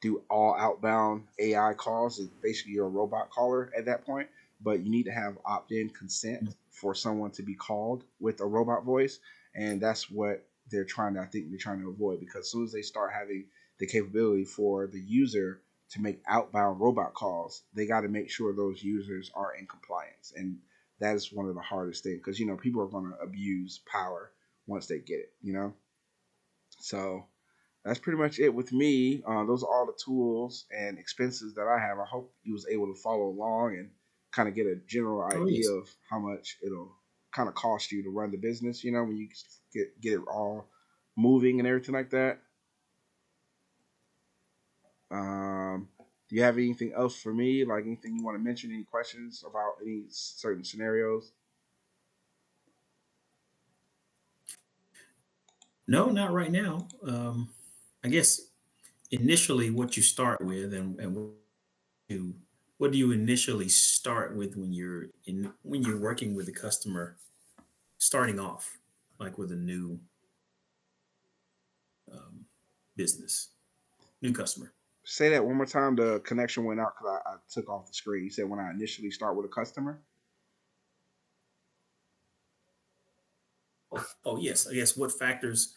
do all outbound AI calls, it's basically you're a robot caller at that point. But you need to have opt-in consent for someone to be called with a robot voice, and that's what I think they're trying to avoid, because as soon as they start having the capability for the user to make outbound robot calls, they got to make sure those users are in compliance, and that is one of the hardest things, because people are going to abuse power once they get it. So that's pretty much it with me. Those are all the tools and expenses that I have. I hope you was able to follow along and kind of get a general Oh idea yes. of how much it'll kind of cost you to run the business. When you get it all moving and everything like that. Do you have anything else for me? Like anything you want to mention? Any questions about any certain scenarios? No, not right now. I guess initially what you start with, and you, what do you initially start with when you're working with the customer starting off, like with a new um, business, new customer? Say that one more time. The connection went out because I took off the screen. You said when I initially start with a customer. Oh yes, I guess what factors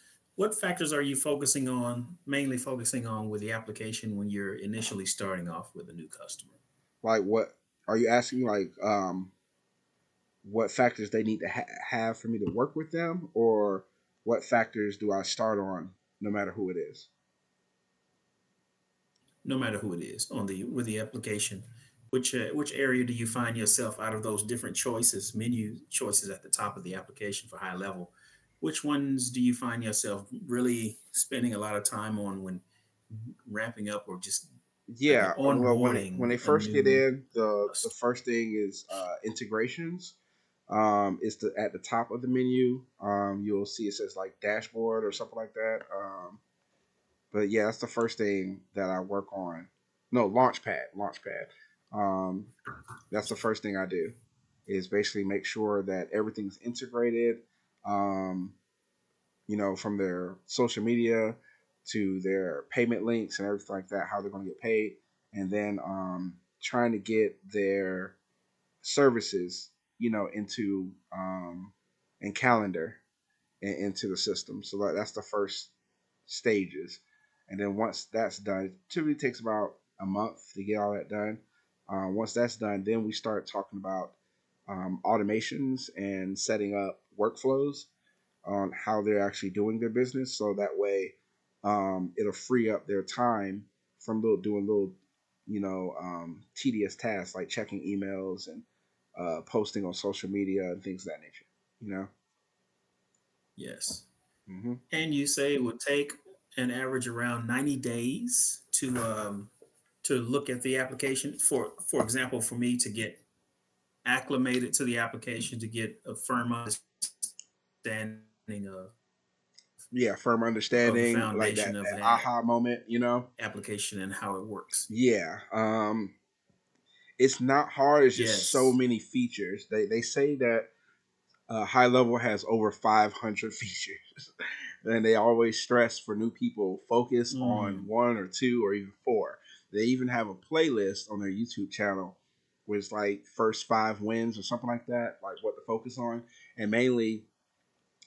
are you focusing on, mainly focusing on with the application when you're initially starting off with a new customer? Like what are you asking? Like what factors they need to have for me to work with them, or what factors do I start on no matter who it is? No matter who it is on the with the application, which area do you find yourself out of those different choices, menu choices at the top of the application for high level? Which ones do you find yourself really spending a lot of time on when ramping up or just like Yeah, well, when onboarding they a first get new in, the first thing is integrations. It's at the top of the menu. You'll see it says like dashboard or something like that. But yeah, that's the first thing that I work on. No, Launchpad. Um, that's the first thing I do is basically make sure that everything's integrated. Um, from their social media to their payment links and everything like that, how they're going to get paid, and then trying to get their services, into and calendar into the system. So that's the first stages, and then once that's done, it typically takes about a month to get all that done. Once that's done, then we start talking about automations and setting up workflows on how they're actually doing their business. So that way, it'll free up their time from doing little, tedious tasks like checking emails and posting on social media and things of that nature. You know. yes. Hmm. And you say it would take an average around 90 days to look at the application. For example, for me to get acclimated to the application, to get a firm understanding Yeah, firm of the understanding, like foundation of that an aha moment. application and how it works. Yeah. It's not hard. It's just so Yes. many features. They say that high level has over 500 features, and they always stress for new people focus on Mm, one or two or even four. They even have a playlist on their YouTube channel, which like first five wins or something like that, like what to focus on. And mainly,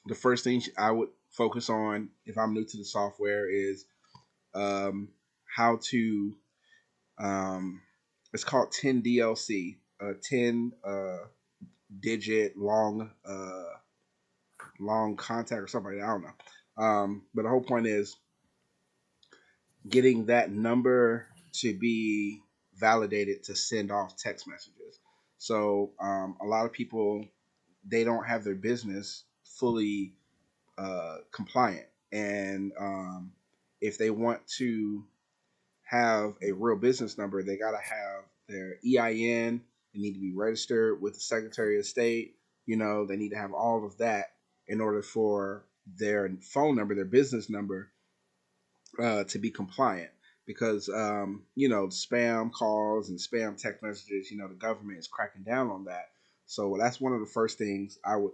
the first thing I would focus on if I'm new to the software is how to. Um, it's called 10 DLC, 10 digit long contact or something like that. I don't know. But the whole point is getting that number to be validated to send off text messages. So a lot of people, they don't have their business fully compliant, and if they want to have a real business number, they got to have their EIN. They need to be registered with the Secretary of State. They need to have all of that in order for their phone number, their business number, to be compliant. Because spam calls and spam text messages, the government is cracking down on that. So that's one of the first things I would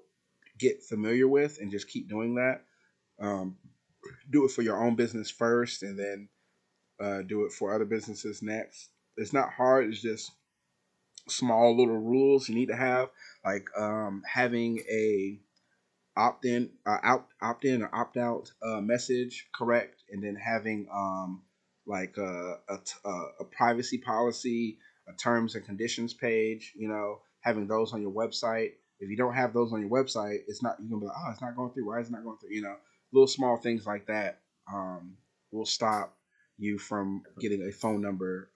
get familiar with and just keep doing that. Um, do it for your own business first, and then do it for other businesses next. It's not hard. It's just small little rules you need to have, like having a opt in or opt out message correct, and then having like a privacy policy, a terms and conditions page. Having those on your website. If you don't have those on your website, it's not, you're gonna be like, oh, it's not going through. Why is it not going through? Little small things like that will stop you from getting a phone number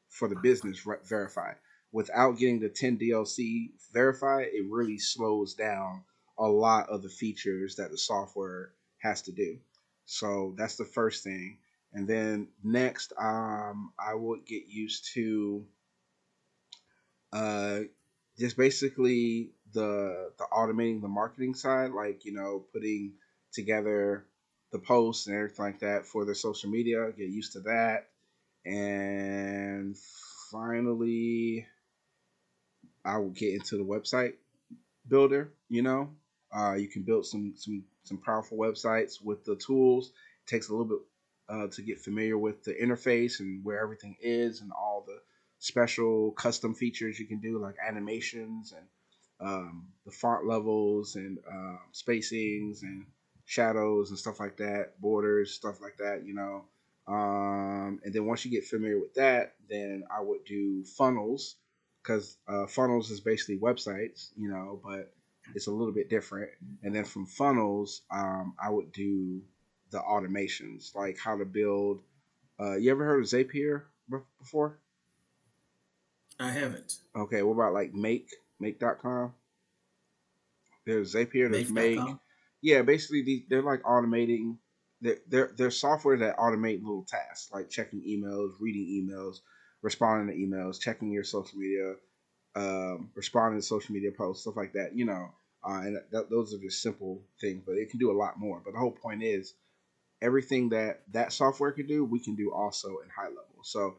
for the business verified. Without getting the 10 DLC verified, it really slows down a lot of the features that the software has to do. So that's the first thing. And then next, I would get used to uh, just basically the automating the marketing side, like putting together the posts and everything like that for their social media. Get used to that, and finally, I will get into the website builder. You can build some powerful websites with the tools. It takes a little bit to get familiar with the interface and where everything is and all the special custom features you can do, like animations and the font levels and spacings and shadows and stuff like that, borders, stuff like that. And then once you get familiar with that, then I would do funnels, because funnels is basically websites, but it's a little bit different. And then from funnels, I would do the automations, like how to build. You ever heard of Zapier before? I haven't. Okay, what about like make.com? There's Zapier, there's Make. Make.com. Yeah, basically they're like automating. They're software that automate little tasks like checking emails, reading emails, responding to emails, checking your social media, responding to social media posts, stuff like that. And those are just simple things, but it can do a lot more. But the whole point is everything that software can do, we can do also in high level. So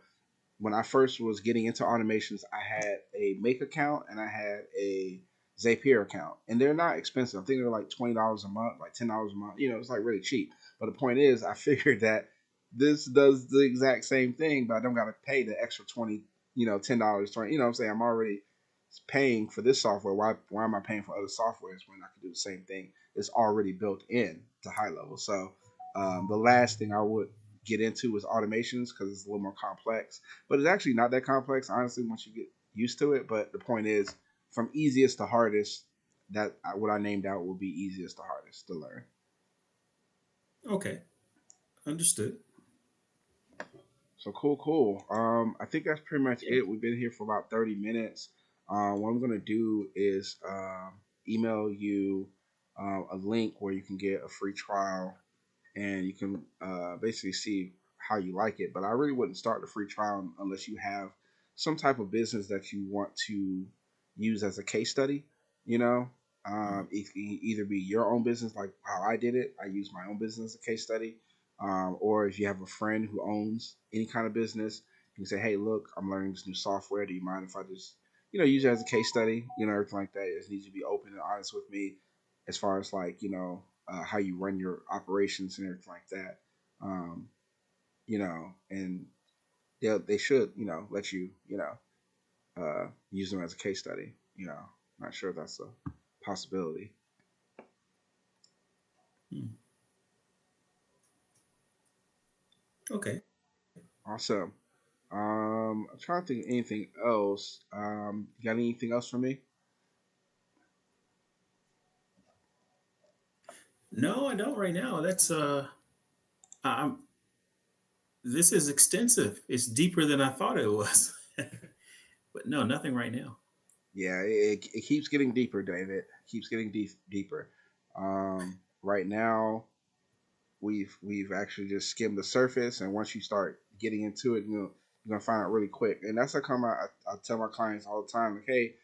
when I first was getting into automations, I had a Make account and I had a Zapier account, and they're not expensive. I think they're like $20 a month, like $10 a month. It's like really cheap. But the point is, I figured that this does the exact same thing, but I don't got to pay the extra 20, $10, 20. What I'm saying? I'm already paying for this software. Why am I paying for other softwares when I can do the same thing? It's already built in to high level. So the last thing I would get into is automations because it's a little more complex, but it's actually not that complex, honestly, once you get used to it. But the point is, from easiest to hardest, that what I named out will be easiest to hardest to learn. Okay, understood. So cool, cool. I think that's pretty much Yeah. it. We've been here for about 30 minutes. What I'm gonna do is email you a link where you can get a free trial and you can basically see how you like it. But I really wouldn't start the free trial unless you have some type of business that you want to use as a case study. You know, it can either be your own business, like how I did it. I use my own business as a case study, or if you have a friend who owns any kind of business, you can say, "Hey, look, I'm learning this new software. Do you mind if I just, use it as a case study? Everything like that. It needs to be open and honest with me, as far as like, how you run your operations and everything like that. Um, and they should, let you, use them as a case study. Not sure if that's a possibility. Hmm. Okay. Awesome. I'm trying to think of anything else. You got anything else for me? No, I don't right now. I'm this is extensive. It's deeper than I thought it was. But no, nothing right now. Yeah, it keeps getting deeper, David. It keeps getting deeper. Right now, we've actually just skimmed the surface, and once you start getting into it, you're gonna find out really quick. And that's how come I tell my clients all the time, like, hey,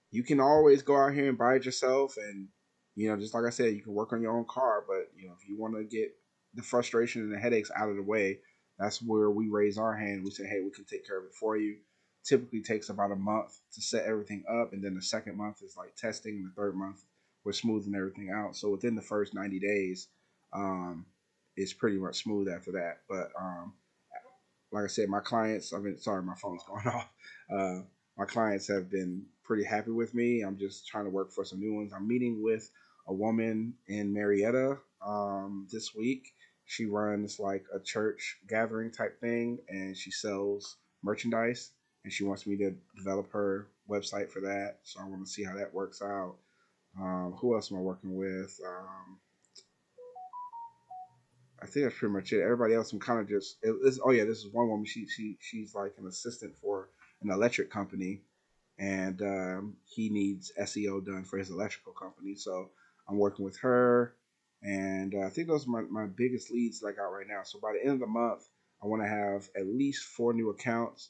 you can always go out here and buy it yourself, and just like I said, you can work on your own car. But if you want to get the frustration and the headaches out of the way, that's where we raise our hand. We say, hey, we can take care of it for you. Typically takes about a month to set everything up, and then the second month is like testing, and the third month we're smoothing everything out. So within the first 90 days, um, it's pretty much smooth after that. But like I said, my clients, I mean, sorry, my phone's going off. Uh, my clients have been pretty happy with me. I'm just trying to work for some new ones. I'm meeting with a woman in Marietta this week. She runs like a church gathering type thing, and she sells merchandise. And she wants me to develop her website for that. So I want to see how that works out. Who else am I working with? I think that's pretty much it. Everybody else, I'm kind of just. Oh yeah, this is one woman. She's like an assistant for an electric company, and he needs SEO done for his electrical company. So I'm working with her, and I think those are my biggest leads that I got right now. So by the end of the month, I want to have at least 4 new accounts.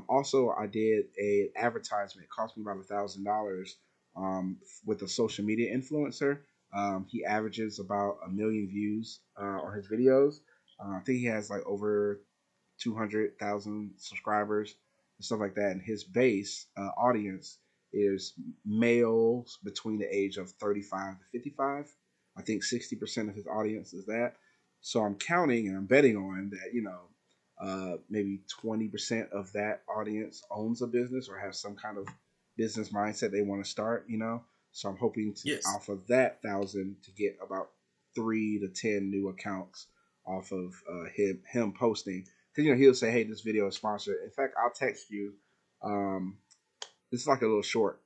Also, I did a advertisement. It cost me about $1,000 with a social media influencer. He averages about 1 million views on his videos. I think he has like over 200,000 subscribers and stuff like that. And his base audience is males between the age of 35 to 55. I think 60% of his audience is that. So I'm counting and I'm betting on that, maybe 20% of that audience owns a business or has some kind of business mindset they want to start. So I'm hoping to, Yes. off of that 1,000 to get about 3 to 10 new accounts off of him posting because he'll say, "Hey, this video is sponsored." In fact, I'll text you. Um, this is like a little short.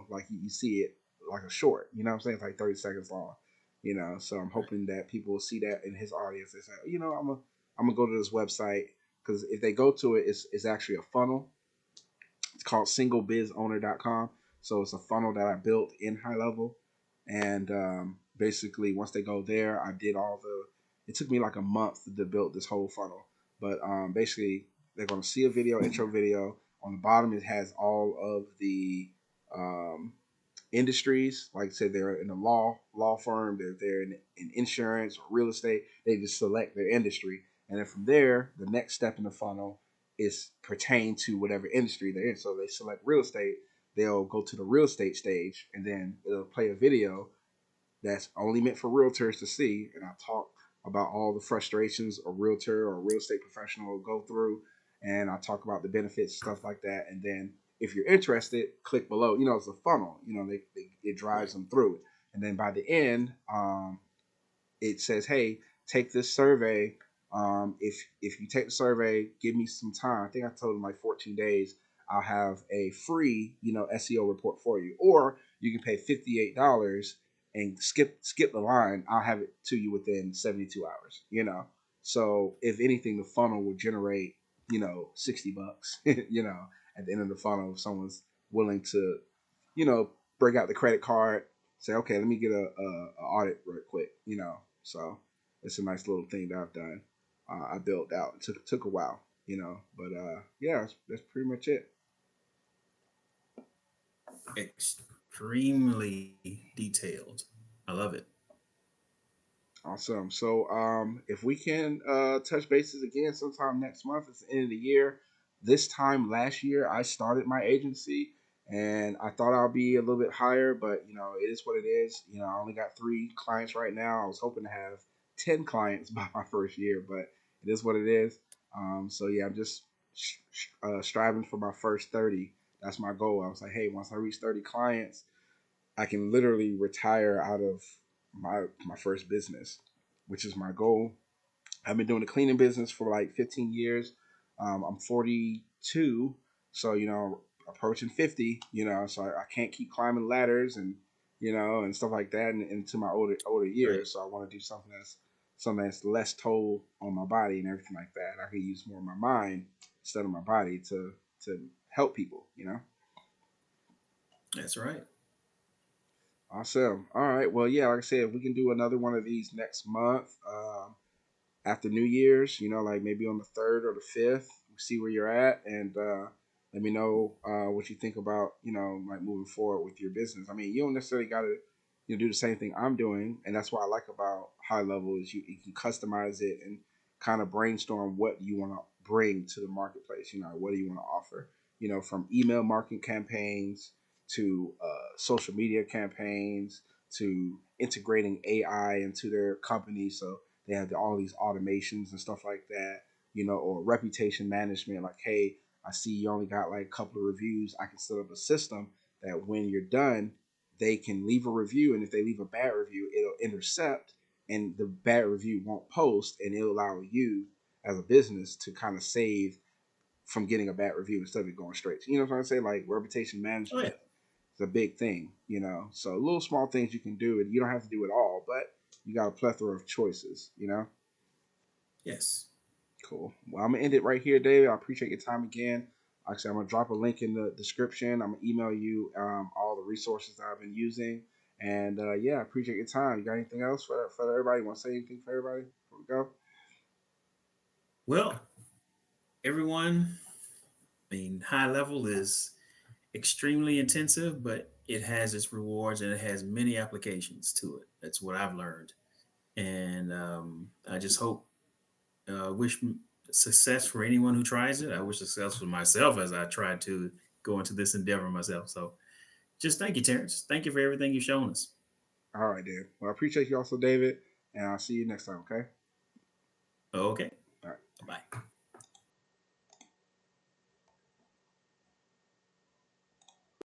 Like you see it like a short. You know what I'm saying? It's like 30 seconds long. So I'm Right. hoping that people will see that in his audience. They say, I'm gonna go to this website because if they go to it, it's actually a funnel. It's called singleBizOwner.com. So it's a funnel that I built in High Level, and basically once they go there, I did all the. It took me like a month to build this whole funnel, but basically they're going to see a video, intro video. On the bottom, it has all of the um, industries. Like I said, they're in a law firm, they're in insurance or real estate. They just select their industry, and then from there, the next step in the funnel is pertain to whatever industry they're in. So they select real estate. They'll go to the real estate stage, and then it'll play a video that's only meant for realtors to see. And I talk about all the frustrations a realtor or a real estate professional will go through. And I talk about the benefits, stuff like that. And then if you're interested, click below. You know, it's a funnel. You know, it drives Right. them through it. And then by the end, it says, "Hey, take this survey. If you take the survey, give me some time." I think I told them like 14 days. I'll have a free, SEO report for you, or you can pay $58 and skip the line. I'll have it to you within 72 hours. So if anything, the funnel will generate, $60. At the end of the funnel, if someone's willing to, you know, break out the credit card, say, okay, let me get a audit real quick. So it's a nice little thing that I've done. I built out. It took a while, but yeah, that's pretty much it. Extremely detailed. I love it. Awesome. So if we can touch bases again sometime next month, it's the end of the year. This time last year, I started my agency, and I thought I'll be a little bit higher, but it is what it is. I only got 3 clients right now. I was hoping to have 10 clients by my first year, but it is what it is. So yeah, I'm just striving for my first 30. That's my goal. I was like, hey, once I reach 30 clients, I can literally retire out of my first business, which is my goal. I've been doing the cleaning business for like 15 years. I'm 42, so approaching 50. So I can't keep climbing ladders and and stuff like that into my older Right. years. So I want to do something that's less toll on my body and everything like that. I can use more of my mind instead of my body to help people. That's right. Awesome. All right. Well, yeah, like I said, if we can do another one of these next month, after New Year's, like maybe on the 3rd or the 5th, see where you're at, and let me know what you think about, like moving forward with your business. I mean, you don't necessarily got to do the same thing I'm doing, and that's what I like about High Level is you can customize it and kind of brainstorm what you want to bring to the marketplace. What do you want to offer? From email marketing campaigns to social media campaigns to integrating AI into their company. So they have all these automations and stuff like that, or reputation management. Like, hey, I see you only got like a couple of reviews. I can set up a system that when you're done, they can leave a review. And if they leave a bad review, it'll intercept and the bad review won't post. And it'll allow you as a business to kind of save from getting a bad review instead of it going straight. You know what I'm saying? Like reputation Oh management yeah. is a big thing. So little small things you can do, and you don't have to do it all, but you got a plethora of choices. Yes. Cool. Well, I'm gonna end it right here, David. I appreciate your time again. Actually, I'm gonna drop a link in the description. I'm gonna email you all the resources that I've been using. And yeah, I appreciate your time. You got anything else for everybody? Want to say anything for everybody before we go? Well, everyone, I mean, High Level is extremely intensive, but it has its rewards and it has many applications to it. That's what I've learned. And I just hope, wish success for anyone who tries it. I wish success for myself as I try to go into this endeavor myself. So just thank you, Terrence. Thank you for everything you've shown us. All right, then. Well, I appreciate you also, David, and I'll see you next time. Okay. Okay.